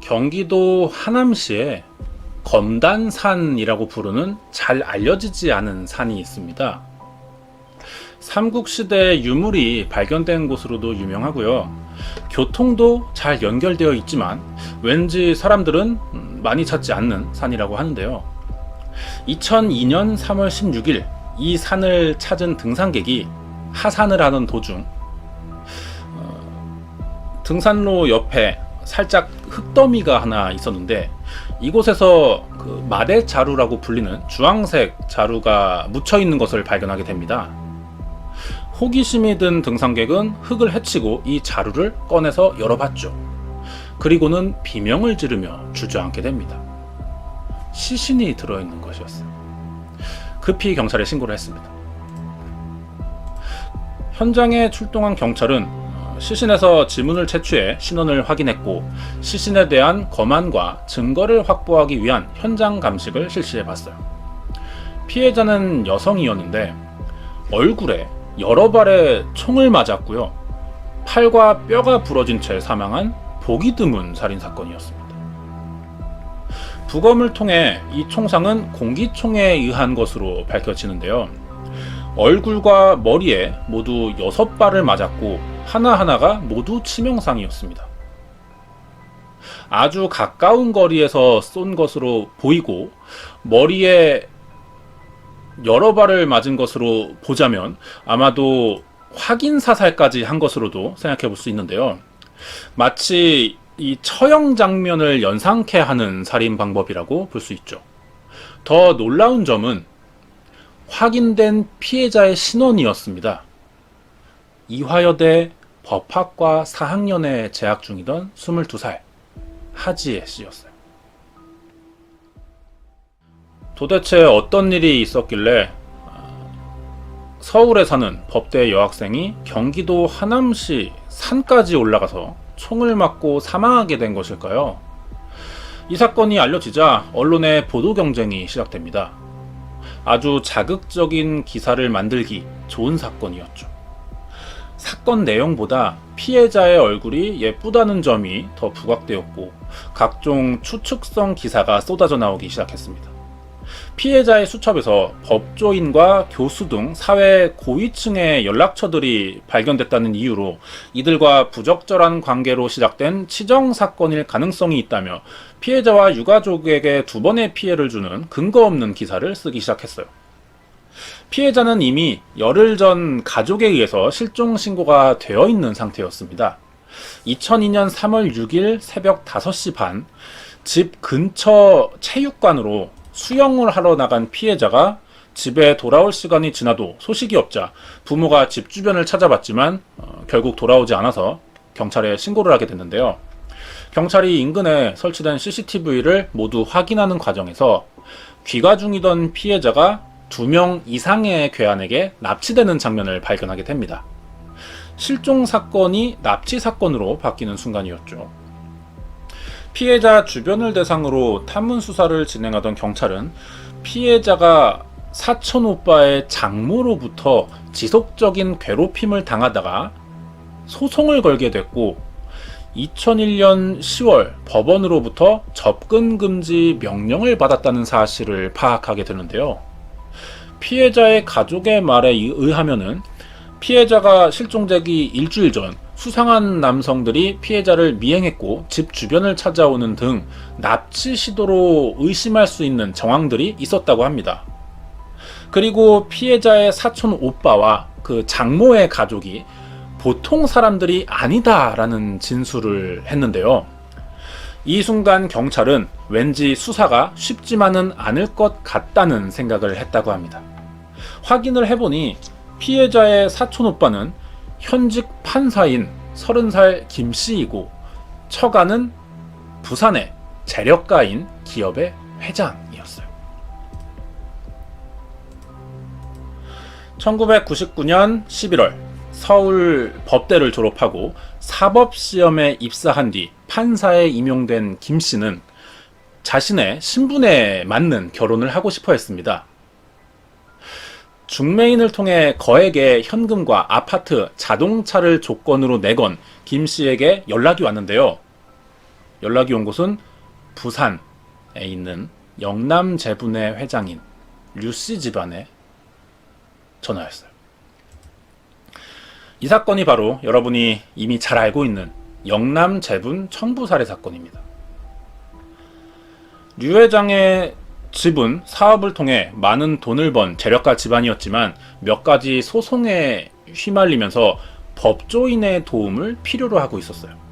경기도 하남시에 검단산이라고 부르는 잘 알려지지 않은 산이 있습니다. 삼국시대 유물이 발견된 곳으로도 유명하고요. 교통도 잘 연결되어 있지만 왠지 사람들은 많이 찾지 않는 산이라고 하는데요. 2002년 3월 16일 이 산을 찾은 등산객이 하산을 하는 도중 등산로 옆에 살짝 흙더미가 하나 있었는데 이곳에서 그 마대자루라고 불리는 주황색 자루가 묻혀 있는 것을 발견하게 됩니다. 호기심이 든 등산객은 흙을 헤치고 이 자루를 꺼내서 열어봤죠. 그리고는 비명을 지르며 주저앉게 됩니다. 시신이 들어있는 것이었어요. 급히 경찰에 신고를 했습니다. 현장에 출동한 경찰은 시신에서 지문을 채취해 신원을 확인했고 시신에 대한 검안과 증거를 확보하기 위한 현장 감식을 실시해봤어요. 피해자는 여성이었는데 얼굴에 여러 발의 총을 맞았고요. 팔과 뼈가 부러진 채 사망한 보기 드문 살인사건이었습니다. 부검을 통해 이 총상은 공기총에 의한 것으로 밝혀지는데요. 얼굴과 머리에 모두 6발을 맞았고 하나하나가 모두 치명상이었습니다. 아주 가까운 거리에서 쏜 것으로 보이고 머리에 여러 발을 맞은 것으로 보자면 아마도 확인 사살까지 한 것으로도 생각해 볼 수 있는데요. 마치 이 처형 장면을 연상케 하는 살인 방법이라고 볼 수 있죠. 더 놀라운 점은 확인된 피해자의 신원이었습니다. 이화여대 법학과 4학년에 재학 중이던 22살 하지혜 씨였어요. 도대체 어떤 일이 있었길래 서울에 사는 법대 여학생이 경기도 하남시 산까지 올라가서 총을 맞고 사망하게 된 것일까요? 이 사건이 알려지자 언론의 보도 경쟁이 시작됩니다. 아주 자극적인 기사를 만들기 좋은 사건이었죠. 사건 내용보다 피해자의 얼굴이 예쁘다는 점이 더 부각되었고 각종 추측성 기사가 쏟아져 나오기 시작했습니다. 피해자의 수첩에서 법조인과 교수 등 사회 고위층의 연락처들이 발견됐다는 이유로 이들과 부적절한 관계로 시작된 치정 사건일 가능성이 있다며 피해자와 유가족에게 2번의 피해를 주는 근거 없는 기사를 쓰기 시작했어요. 피해자는 이미 열흘 전 가족에 의해서 실종 신고가 되어 있는 상태였습니다. 2002년 3월 6일 새벽 5시 반 집 근처 체육관으로 수영을 하러 나간 피해자가 집에 돌아올 시간이 지나도 소식이 없자 부모가 집 주변을 찾아봤지만 결국 돌아오지 않아서 경찰에 신고를 하게 됐는데요. 경찰이 인근에 설치된 CCTV를 모두 확인하는 과정에서 귀가 중이던 피해자가 2명 이상의 괴한에게 납치되는 장면을 발견하게 됩니다. 실종 사건이 납치 사건으로 바뀌는 순간이었죠. 피해자 주변을 대상으로 탐문 수사를 진행하던 경찰은 피해자가 사촌 오빠의 장모로부터 지속적인 괴롭힘을 당하다가 소송을 걸게 됐고 2001년 10월 법원으로부터 접근 금지 명령을 받았다는 사실을 파악하게 되는데요. 피해자의 가족의 말에 의하면은 피해자가 실종되기 일주일 전 수상한 남성들이 피해자를 미행했고 집 주변을 찾아오는 등 납치 시도로 의심할 수 있는 정황들이 있었다고 합니다. 그리고 피해자의 사촌 오빠와 그 장모의 가족이 보통 사람들이 아니다라는 진술을 했는데요. 이 순간 경찰은 왠지 수사가 쉽지만은 않을 것 같다는 생각을 했다고 합니다. 확인을 해보니 피해자의 사촌 오빠는 현직 판사인 30살 김씨이고 처가는 부산의 재력가인 기업의 회장이었어요. 1999년 11월 서울 법대를 졸업하고 사법시험에 입사한 뒤 판사에 임용된 김씨는 자신의 신분에 맞는 결혼을 하고 싶어 했습니다. 중매인을 통해 거액의 현금과 아파트, 자동차를 조건으로 내건 김씨에게 연락이 왔는데요. 연락이 온 곳은 부산에 있는 영남제분의 회장인 류씨 집안의 전화였어요. 이 사건이 바로 여러분이 이미 잘 알고 있는 영남제분 청부살해 사건입니다. 류 회장의 집은 사업을 통해 많은 돈을 번 재력가 집안이었지만 몇 가지 소송에 휘말리면서 법조인의 도움을 필요로 하고 있었어요.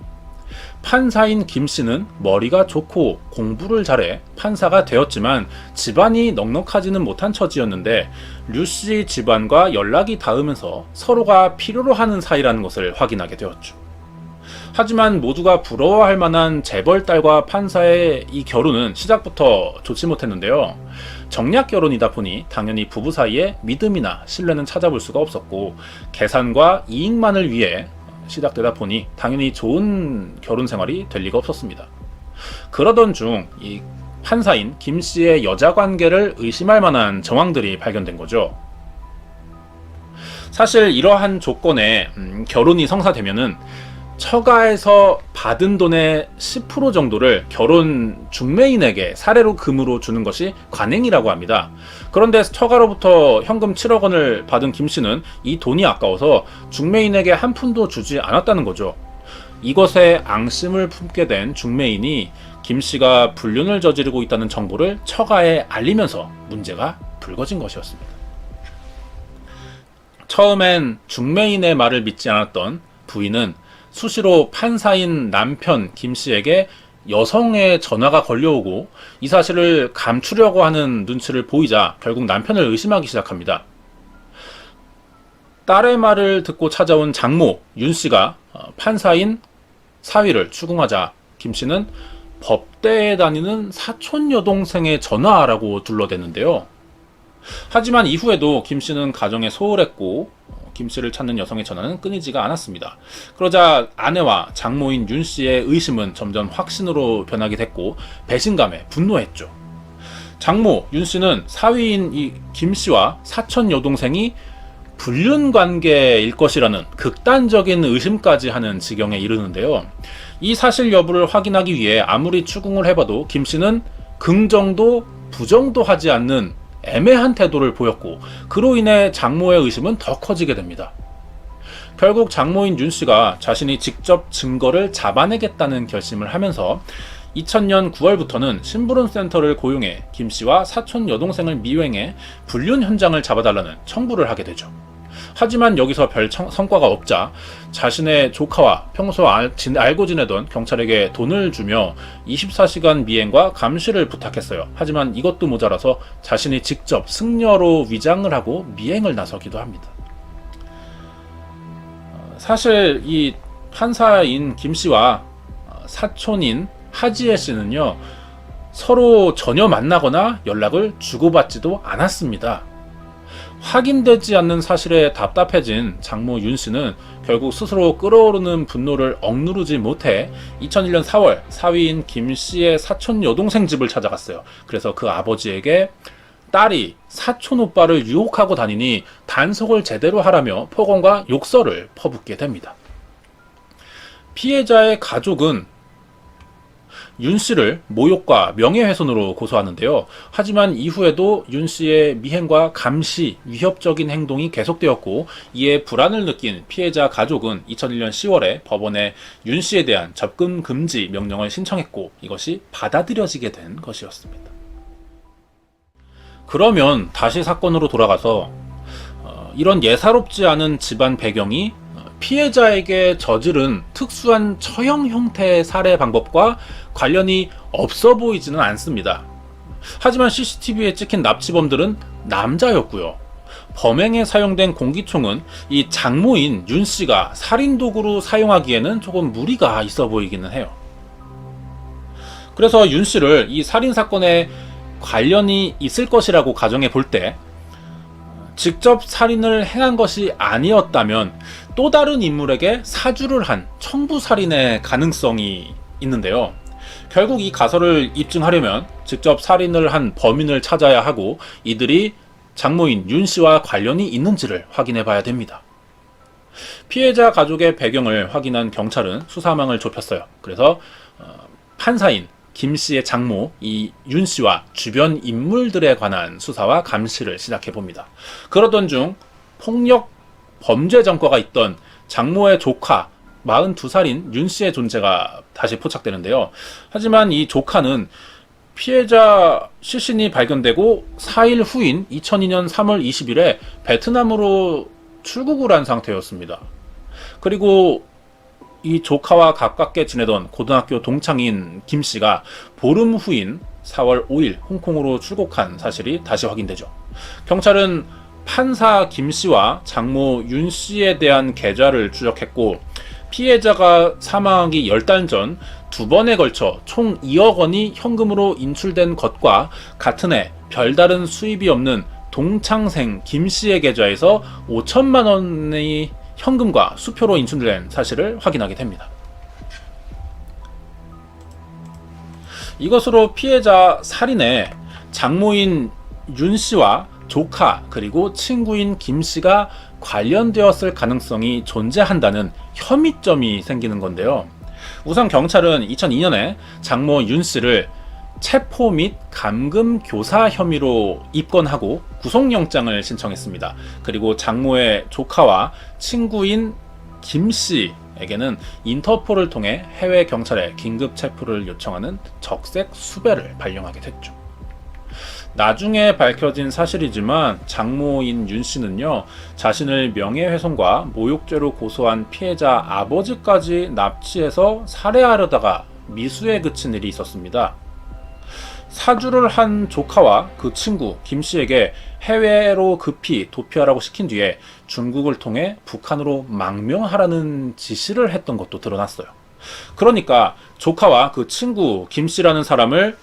판사인 김 씨는 머리가 좋고 공부를 잘해 판사가 되었지만 집안이 넉넉하지는 못한 처지였는데 류 씨 집안과 연락이 닿으면서 서로가 필요로 하는 사이라는 것을 확인하게 되었죠. 하지만 모두가 부러워할 만한 재벌 딸과 판사의 이 결혼은 시작부터 좋지 못했는데요. 정략 결혼이다 보니 당연히 부부 사이에 믿음이나 신뢰는 찾아볼 수가 없었고 계산과 이익만을 위해 시작되다 보니 당연히 좋은 결혼 생활이 될 리가 없었습니다. 그러던 중 이 판사인 김 씨의 여자 관계를 의심할 만한 정황들이 발견된 거죠. 사실 이러한 조건에 결혼이 성사되면은 처가에서 받은 돈의 10% 정도를 결혼 중매인에게 사례로 금으로 주는 것이 관행이라고 합니다. 그런데 처가로부터 현금 7억 원을 받은 김 씨는 이 돈이 아까워서 중매인에게 한 푼도 주지 않았다는 거죠. 이것에 앙심을 품게 된 중매인이 김 씨가 불륜을 저지르고 있다는 정보를 처가에 알리면서 문제가 불거진 것이었습니다. 처음엔 중매인의 말을 믿지 않았던 부인은 수시로 판사인 남편 김 씨에게 여성의 전화가 걸려오고 이 사실을 감추려고 하는 눈치를 보이자 결국 남편을 의심하기 시작합니다. 딸의 말을 듣고 찾아온 장모 윤 씨가 판사인 사위를 추궁하자 김 씨는 법대에 다니는 사촌 여동생의 전화라고 둘러댔는데요. 하지만 이후에도 김 씨는 가정에 소홀했고 김 씨를 찾는 여성의 전화는 끊이지가 않았습니다. 그러자 아내와 장모인 윤 씨의 의심은 점점 확신으로 변하게 됐고 배신감에 분노했죠. 장모 윤 씨는 사위인 이 김 씨와 사촌 여동생이 불륜 관계일 것이라는 극단적인 의심까지 하는 지경에 이르는데요. 이 사실 여부를 확인하기 위해 아무리 추궁을 해봐도 김 씨는 긍정도 부정도 하지 않는 애매한 태도를 보였고 그로 인해 장모의 의심은 더 커지게 됩니다. 결국 장모인 윤 씨가 자신이 직접 증거를 잡아내겠다는 결심을 하면서 2000년 9월부터는 심부름센터를 고용해 김 씨와 사촌 여동생을 미행해 불륜 현장을 잡아달라는 청구를 하게 되죠. 하지만 여기서 별 성과가 없자 자신의 조카와 평소 알고 지내던 경찰에게 돈을 주며 24시간 미행과 감시를 부탁했어요. 하지만 이것도 모자라서 자신이 직접 승려로 위장을 하고 미행을 나서기도 합니다. 사실 이 판사인 김 씨와 사촌인 하지혜 씨는요, 서로 전혀 만나거나 연락을 주고받지도 않았습니다. 확인되지 않는 사실에 답답해진 장모 윤 씨는 결국 스스로 끓어오르는 분노를 억누르지 못해 2001년 4월 사위인 김 씨의 사촌 여동생 집을 찾아갔어요. 그래서 그 아버지에게 딸이 사촌 오빠를 유혹하고 다니니 단속을 제대로 하라며 폭언과 욕설을 퍼붓게 됩니다. 피해자의 가족은 윤 씨를 모욕과 명예훼손으로 고소하는데요. 하지만 이후에도 윤 씨의 미행과 감시, 위협적인 행동이 계속되었고 이에 불안을 느낀 피해자 가족은 2001년 10월에 법원에 윤 씨에 대한 접근 금지 명령을 신청했고 이것이 받아들여지게 된 것이었습니다. 그러면 다시 사건으로 돌아가서 이런 예사롭지 않은 집안 배경이 피해자에게 저지른 특수한 처형 형태의 살해 방법과 관련이 없어 보이지는 않습니다. 하지만 CCTV에 찍힌 납치범들은 남자였고요. 범행에 사용된 공기총은 이 장모인 윤 씨가 살인 도구로 사용하기에는 조금 무리가 있어 보이기는 해요. 그래서 윤 씨를 이 살인 사건에 관련이 있을 것이라고 가정해 볼 때 직접 살인을 행한 것이 아니었다면 또 다른 인물에게 사주를 한 청부살인의 가능성이 있는데요. 결국 이 가설을 입증하려면 직접 살인을 한 범인을 찾아야 하고 이들이 장모인 윤 씨와 관련이 있는지를 확인해 봐야 됩니다. 피해자 가족의 배경을 확인한 경찰은 수사망을 좁혔어요. 그래서 판사인 김 씨의 장모 이 윤 씨와 주변 인물들에 관한 수사와 감시를 시작해 봅니다. 그러던 중 폭력 범죄 전과가 있던 장모의 조카 42살인 윤 씨의 존재가 다시 포착되는데요. 하지만 이 조카는 피해자 시신이 발견되고 4일 후인 2002년 3월 20일에 베트남으로 출국을 한 상태였습니다. 그리고 이 조카와 가깝게 지내던 고등학교 동창인 김 씨가 보름 후인 4월 5일 홍콩으로 출국한 사실이 다시 확인되죠. 경찰은 판사 김 씨와 장모 윤 씨에 대한 계좌를 추적했고 피해자가 사망하기 10달 전 2번에 걸쳐 총 2억 원이 현금으로 인출된 것과 같은 해 별다른 수입이 없는 동창생 김 씨의 계좌에서 5천만 원의 현금과 수표로 인출된 사실을 확인하게 됩니다. 이것으로 피해자 살인에 장모인 윤 씨와 조카 그리고 친구인 김 씨가 관련되었을 가능성이 존재한다는 혐의점이 생기는 건데요. 우선 경찰은 2002년에 장모 윤 씨를 체포 및 감금 교사 혐의로 입건하고 구속영장을 신청했습니다. 그리고 장모의 조카와 친구인 김 씨에게는 인터폴을 통해 해외 경찰에 긴급 체포를 요청하는 적색 수배를 발령하게 됐죠. 나중에 밝혀진 사실이지만 장모인 윤 씨는요, 자신을 명예훼손과 모욕죄로 고소한 피해자 아버지까지 납치해서 살해하려다가 미수에 그친 일이 있었습니다. 사주를 한 조카와 그 친구 김 씨에게 해외로 급히 도피하라고 시킨 뒤에 중국을 통해 북한으로 망명하라는 지시를 했던 것도 드러났어요. 그러니까 조카와 그 친구 김 씨라는 사람을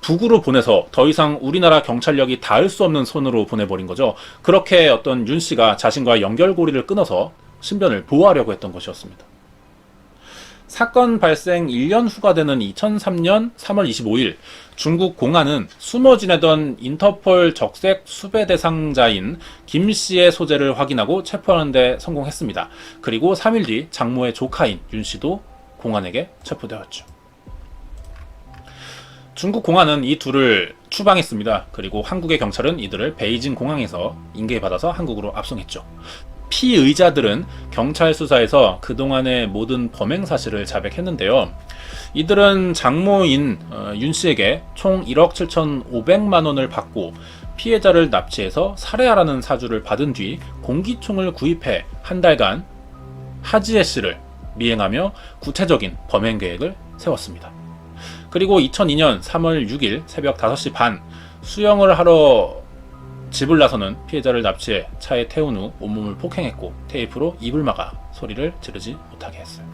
북으로 보내서 더 이상 우리나라 경찰력이 닿을 수 없는 손으로 보내버린 거죠. 그렇게 어떤 윤 씨가 자신과 연결고리를 끊어서 신변을 보호하려고 했던 것이었습니다. 사건 발생 1년 후가 되는 2003년 3월 25일 중국 공안은 숨어 지내던 인터폴 적색 수배 대상자인 김 씨의 소재를 확인하고 체포하는 데 성공했습니다. 그리고 3일 뒤 장모의 조카인 윤 씨도 공안에게 체포되었죠. 중국 공안은 이 둘을 추방했습니다. 그리고 한국의 경찰은 이들을 베이징 공항에서 인계받아서 한국으로 압송했죠. 피의자들은 경찰 수사에서 그동안의 모든 범행 사실을 자백했는데요. 이들은 장모인 윤 씨에게 총 1억 7,500만 원을 받고 피해자를 납치해서 살해하라는 사주를 받은 뒤 공기총을 구입해 한 달간 하지에 씨를 미행하며 구체적인 범행 계획을 세웠습니다. 그리고 2002년 3월 6일 새벽 5시 반 수영을 하러 집을 나서는 피해자를 납치해 차에 태운 후 온몸을 폭행했고 테이프로 입을 막아 소리를 지르지 못하게 했어요.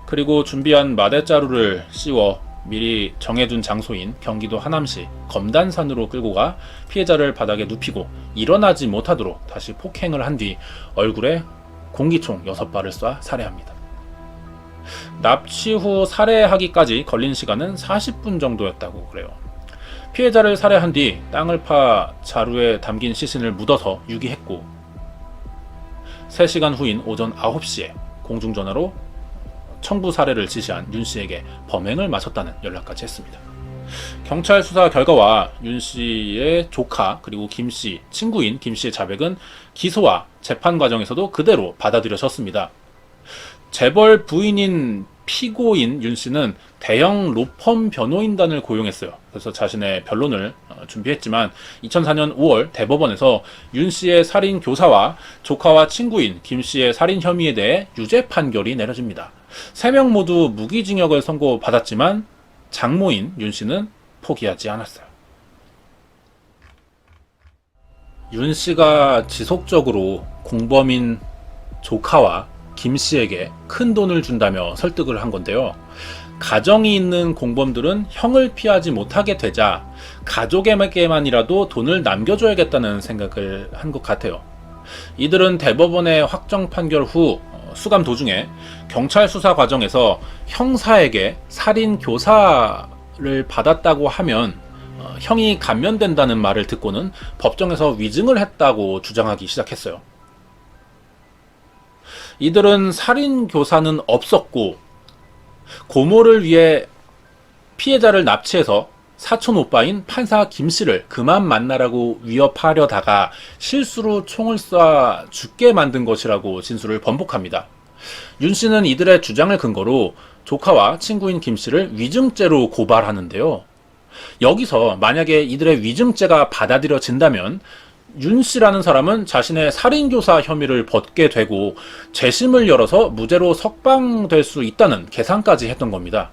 그리고 준비한 마대자루를 씌워 미리 정해둔 장소인 경기도 하남시 검단산으로 끌고 가 피해자를 바닥에 눕히고 일어나지 못하도록 다시 폭행을 한 뒤 얼굴에 공기총 6발을 쏴 살해합니다. 납치 후 살해하기까지 걸린 시간은 40분 정도였다고 그래요. 피해자를 살해한 뒤 땅을 파 자루에 담긴 시신을 묻어서 유기했고 3시간 후인 오전 9시에 공중전화로 청부 살해를 지시한 윤 씨에게 범행을 마쳤다는 연락까지 했습니다. 경찰 수사 결과와 윤 씨의 조카 그리고 김 씨, 친구인 김 씨의 자백은 기소와 재판 과정에서도 그대로 받아들여졌습니다. 재벌 부인인 피고인 윤 씨는 대형 로펌 변호인단을 고용했어요. 그래서 자신의 변론을 준비했지만 2004년 5월 대법원에서 윤 씨의 살인 교사와 조카와 친구인 김 씨의 살인 혐의에 대해 유죄 판결이 내려집니다. 3명 모두 무기징역을 선고받았지만 장모인 윤 씨는 포기하지 않았어요. 윤 씨가 지속적으로 공범인 조카와 김 씨에게 큰 돈을 준다며 설득을 한 건데요. 가정이 있는 공범들은 형을 피하지 못하게 되자 가족에게만이라도 돈을 남겨줘야겠다는 생각을 한 것 같아요. 이들은 대법원의 확정 판결 후 수감 도중에 경찰 수사 과정에서 형사에게 살인 교사를 받았다고 하면 형이 감면된다는 말을 듣고는 법정에서 위증을 했다고 주장하기 시작했어요. 이들은 살인 교사는 없었고 고모를 위해 피해자를 납치해서 사촌 오빠인 판사 김씨를 그만 만나라고 위협하려다가 실수로 총을 쏴 죽게 만든 것이라고 진술을 번복합니다. 윤씨는 이들의 주장을 근거로 조카와 친구인 김씨를 위증죄로 고발하는데요. 여기서 만약에 이들의 위증죄가 받아들여진다면 윤씨라는 사람은 자신의 살인교사 혐의를 벗게 되고 재심을 열어서 무죄로 석방될 수 있다는 계산까지 했던 겁니다.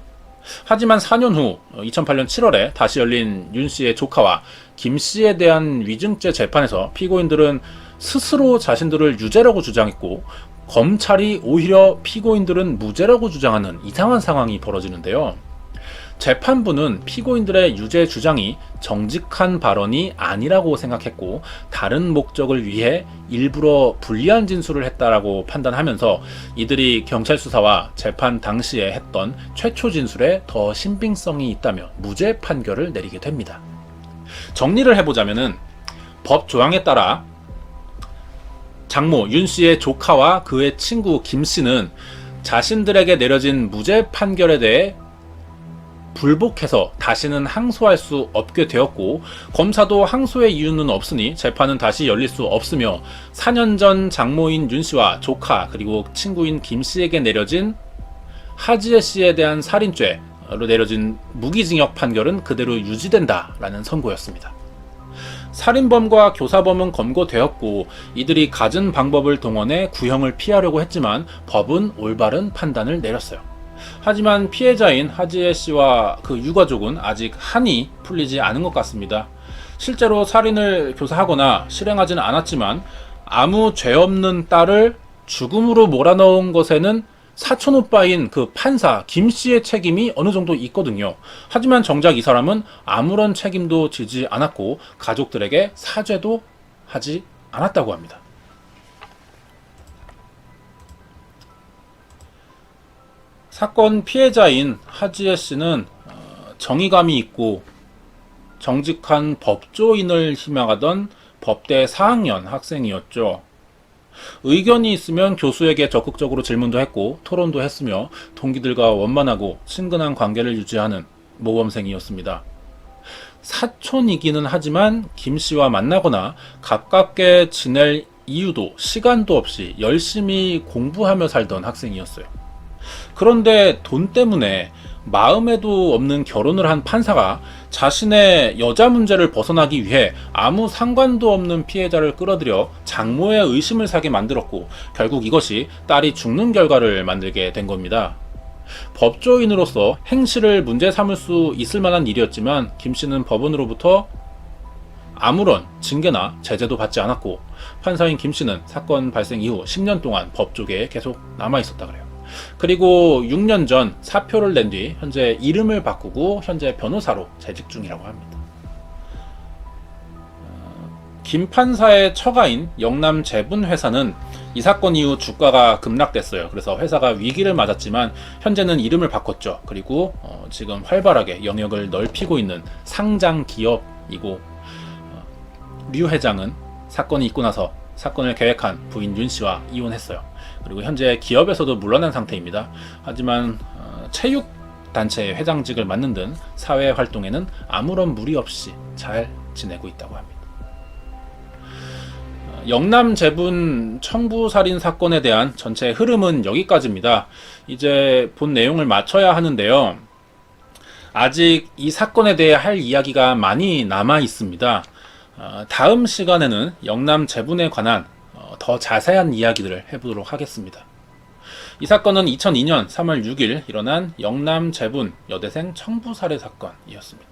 하지만 4년 후 2008년 7월에 다시 열린 윤씨의 조카와 김씨에 대한 위증죄 재판에서 피고인들은 스스로 자신들을 유죄라고 주장했고 검찰이 오히려 피고인들은 무죄라고 주장하는 이상한 상황이 벌어지는데요. 재판부는 피고인들의 유죄 주장이 정직한 발언이 아니라고 생각했고 다른 목적을 위해 일부러 불리한 진술을 했다라고 판단하면서 이들이 경찰 수사와 재판 당시에 했던 최초 진술에 더 신빙성이 있다며 무죄 판결을 내리게 됩니다. 정리를 해보자면은 법 조항에 따라 장모 윤 씨의 조카와 그의 친구 김 씨는 자신들에게 내려진 무죄 판결에 대해 불복해서 다시는 항소할 수 없게 되었고 검사도 항소의 이유는 없으니 재판은 다시 열릴 수 없으며 4년 전 장모인 윤 씨와 조카 그리고 친구인 김 씨에게 내려진 하지에 씨에 대한 살인죄로 내려진 무기징역 판결은 그대로 유지된다라는 선고였습니다. 살인범과 교사범은 검거되었고 이들이 갖은 방법을 동원해 구형을 피하려고 했지만 법은 올바른 판단을 내렸어요. 하지만 피해자인 하지에 씨와 그 유가족은 아직 한이 풀리지 않은 것 같습니다. 실제로 살인을 교사하거나 실행하지는 않았지만 아무 죄 없는 딸을 죽음으로 몰아넣은 것에는 사촌 오빠인 그 판사 김 씨의 책임이 어느 정도 있거든요. 하지만 정작 이 사람은 아무런 책임도 지지 않았고 가족들에게 사죄도 하지 않았다고 합니다. 사건 피해자인 하지에 씨는 정의감이 있고 정직한 법조인을 희망하던 법대 4학년 학생이었죠. 의견이 있으면 교수에게 적극적으로 질문도 했고 토론도 했으며 동기들과 원만하고 친근한 관계를 유지하는 모범생이었습니다. 사촌이기는 하지만 김 씨와 만나거나 가깝게 지낼 이유도 시간도 없이 열심히 공부하며 살던 학생이었어요. 그런데 돈 때문에 마음에도 없는 결혼을 한 판사가 자신의 여자 문제를 벗어나기 위해 아무 상관도 없는 피해자를 끌어들여 장모의 의심을 사게 만들었고 결국 이것이 딸이 죽는 결과를 만들게 된 겁니다. 법조인으로서 행실을 문제 삼을 수 있을 만한 일이었지만 김 씨는 법원으로부터 아무런 징계나 제재도 받지 않았고 판사인 김 씨는 사건 발생 이후 10년 동안 법조계에 계속 남아있었다 그래요. 그리고 6년 전 사표를 낸 뒤 현재 이름을 바꾸고 현재 변호사로 재직 중이라고 합니다. 김 판사의 처가인 영남제분회사는 이 사건 이후 주가가 급락됐어요. 그래서 회사가 위기를 맞았지만 현재는 이름을 바꿨죠. 그리고 지금 활발하게 영역을 넓히고 있는 상장 기업이고 류 회장은 사건이 있고 나서 사건을 계획한 부인 윤 씨와 이혼했어요. 그리고 현재 기업에서도 물러난 상태입니다. 하지만 체육단체의 회장직을 맡는 등 사회 활동에는 아무런 무리 없이 잘 지내고 있다고 합니다. 영남제분 청부살인 사건에 대한 전체 흐름은 여기까지입니다. 이제 본 내용을 맞춰야 하는데요. 아직 이 사건에 대해 할 이야기가 많이 남아 있습니다. 다음 시간에는 영남제분에 관한 더 자세한 이야기들을 해보도록 하겠습니다. 이 사건은 2002년 3월 6일 일어난 영남제분 여대생 청부살해 사건이었습니다.